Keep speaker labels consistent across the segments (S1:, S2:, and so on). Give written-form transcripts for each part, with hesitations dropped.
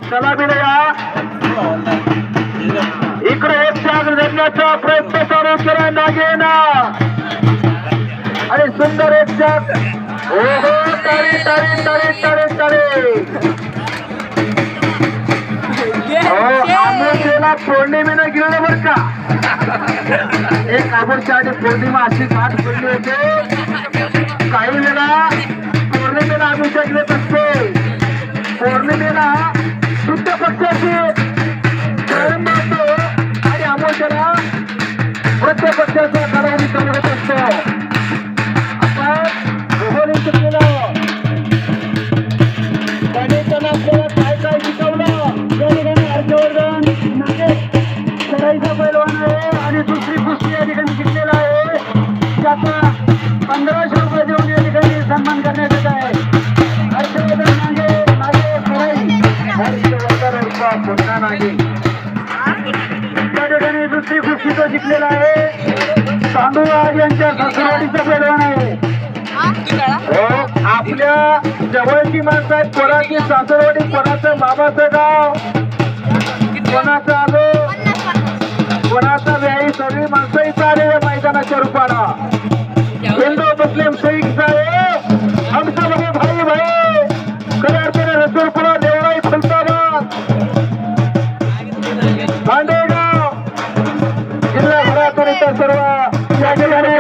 S1: चला बिलया इकडे एक त्याग देण्याचा प्रयत्न चालू केला नागेना आणि सुंदर एक त्याग. ओहो तारी तारी तारी तारी तारी. पौर्णिमेनं गेलं बर का. एक आबूरच्या आधी पौर्णिमा अशी घाट पडली होते. काही वेळा पौर्णिमेला अभिषेक देत असते. पौर्णिमेला शुद्ध पक्षाची प्रारंभ होतो आणि अमावस्येला वृद्ध पक्षाचा कालावधी चालू होत असतो. आपण गृहोलीचं केलं गणितानं आपल्याला काय काय शिकवलं. या ठिकाणी हर्षवर्धन चढाईचा पैलवान आहे आणि दुसरी कुस्ती या ठिकाणी शिकलेला आहे. त्याचा 1500 रुपये देऊन या ठिकाणी सन्मान करण्यात येत आहे. हर्षवर्धन नागे नागे चढाई हर्षवर्धन पुन्हा नागे त्या ठिकाणी दुसरी कुस्ती तो शिकलेला आहे. तांदूळवाड यांच्या सासरवाडीचा पैलवान आहे. आपल्या जवळची माणसं आहेत. कोणाची सासरवाडी, कोणाचं बाबाचं गाव, कोणाचं आलो, कोणाचा व्यायी, सगळी माणसं इथं आले या मैदानाच्या रूपाला. हिंदू मुस्लिम शीख साहेब हम सब भाई भाई खऱ्या अर्थाने रसूलपुरा देवराई खुलताबाद भांडेगाव जिल्हाभरातून इतर सर्व या ठिकाणी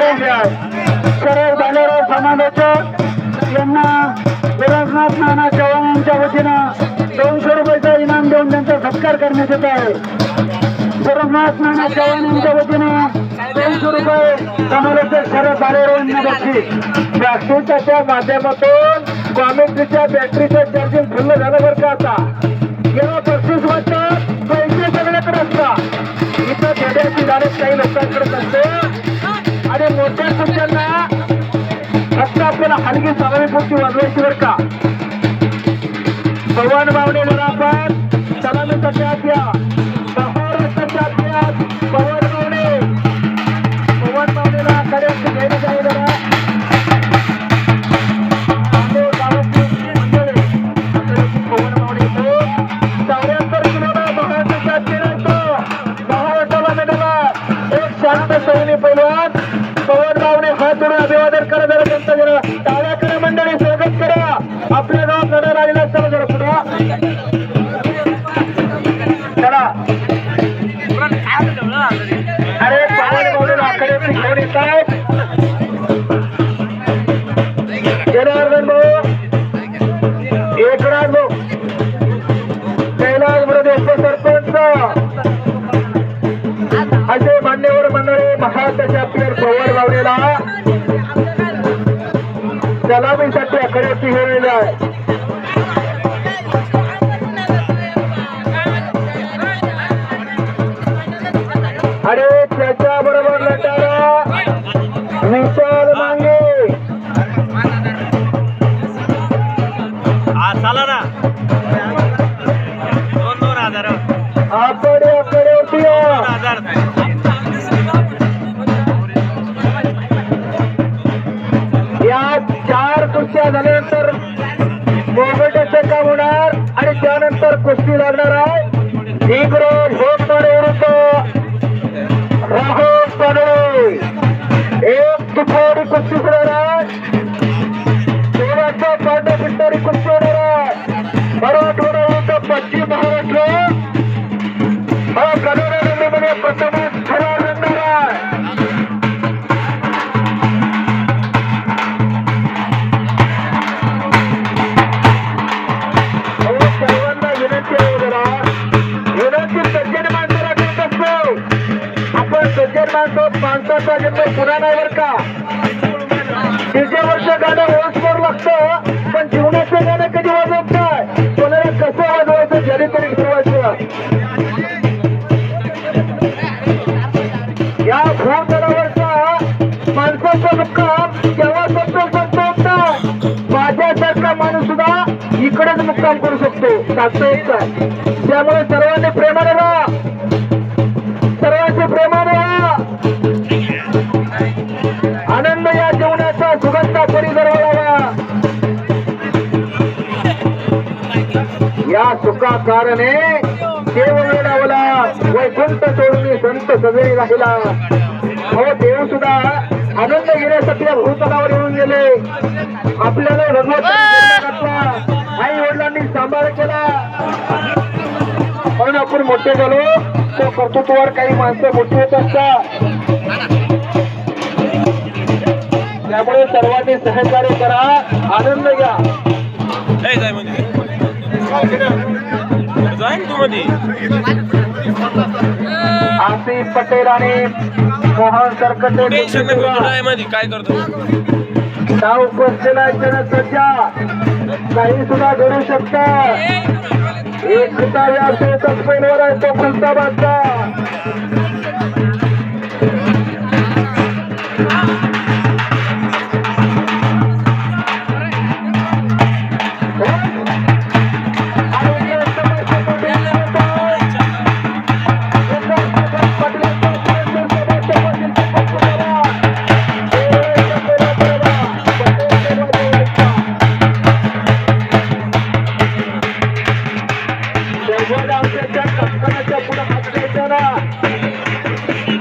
S1: शरद बालेराव समालोचक यांना विराजनाथ नाना चव्हाण यांच्या वतीनं 200 रुपयाचा इनाम देऊन त्यांचा सत्कार करण्यात येत आहे. विराजनाथ नाना चव्हाण यांच्या वतीनं 200 रुपये समालोचक शरद बालेराव यांना बक्षीस. बॅटरीच्या माध्यमातून कॉमेंट्रीच्या बॅटरीचं चार्जिंग फुल्ल झालं बरं का. आता याला बक्षीस वाटतात. पैसे सगळ्याकडे असतात. इथं खेड्याची झाडच काही लोकांकडे असते आणि मोठ्या संख्यांना फक्त आपल्याला हलकी सलामीपुरती वाजवायची बरं का. पवन बावणे जरा आपण सलामीसाठी आत या. महाराष्ट्राच्या आत पवन बावणे, पवन बावणेला कड्याची घ्यायला जाईल जरा. पवन बावणे तो 74 किलोला महाराष्ट्राच्या महाराष्ट्राला मिळाला एक शांत सैनी पैलवान पवन बावणे. हात जोडून अभिवादन करा जरा. त्यांचं जरा टाळ्या करा मंडळी. स्वागत करा. आपल्या गावात लढा आलेला असताना जरा पुढा चला. अरे पवन बावणे आकडे घेऊन येत आहेत. जनार्दन भाऊ, एकनाथ भाऊ, कैलास प्रदेश सरपंच असे मान्यवर मंडळी महाराष्ट्राचे आपल्या पवन बावणेला सलामीसाठी आकड्याची घेऊन आहे. अरे त्याच्या बरोबर लढणारा विशाल मांगे
S2: चला ना 2,000
S1: आकडे होती. या 4 कुस्त्या झाल्यानंतर मोबाईलचं काम होणार आणि त्यानंतर कुस्ती लागणार आहे. इग्रोज होतणारे विरुद्ध राहुल पाडळे. एक दुपारी कुस्ती होणार आहे. देवाचा पांढरा पिंटारी कुस्ती होणार आहे. मराठवाडा विरुद्ध पश्चिम महाराष्ट्र हा कन्नड रेल्वेमध्ये प्रथमच ठराव रंगणार आहे. सर्वांना विनंती आहे जरा. विनंती सज्जन माणसाला करत असतो. आपण सज्जन माणसाचा जन्म पुरा नाही बरं का. वर्ष गाणं ओळखवर लागतं पण जीवनाचं गाणं कधी वाजवत नाही. कोणाला कसं वाजवायचं जरी तरी ठेवायचं. या भूतलावरचा माणसाचा मुक्काम केव्हा संपतो. माझ्यासारखा माणूस सुद्धा इकडेच मुक्काम करू शकतो. सांगता येत नाही. त्यामुळे सर्वांनी प्रेमाने राहा. सर्वांचे प्रेमाने राहा. आनंद या जीवनाचा सुगंधा परिसराला या सुखा कारणे देव लावला वैकुंठ सोडून संत सजरी राहिला. हो देव सुद्धा आनंद घेण्यासाठी भूतलावर येऊन गेले. आपल्याला भगवंत आई वडिलांनी सांभाळ केला म्हणून आपण मोठे झालो. तो कर्तृत्वावर काही माणसं मोठी होत असतात. त्यामुळे सर्वांनी सहकार्य करा, आनंद घ्या. आसिफ पटेल आणि मोहन सरकटे
S2: काय करतो
S1: नाव उपसलेला सध्या काही सुद्धा घडू शकतात. एक खिताब असेल तर पैलवान आहे तो खुलताबादचा.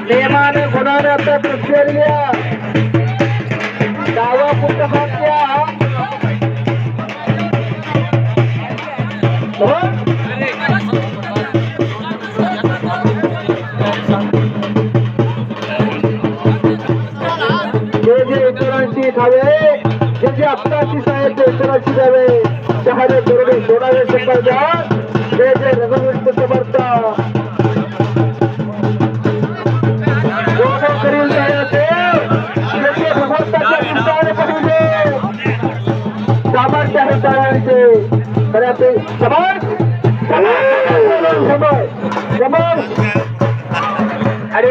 S1: नियमाने गुणाने आता दृष्टीया डावा पुढचा भाग घ्या. जे इतरांशी खावे, जे आपणाशी साहेब ते इतरांशी द्यावे. शहाणे करुणे सोडावे शंकर द्या. जे रघुवीर समर्थ करील सामर्थ्य आहे तळाचे आणि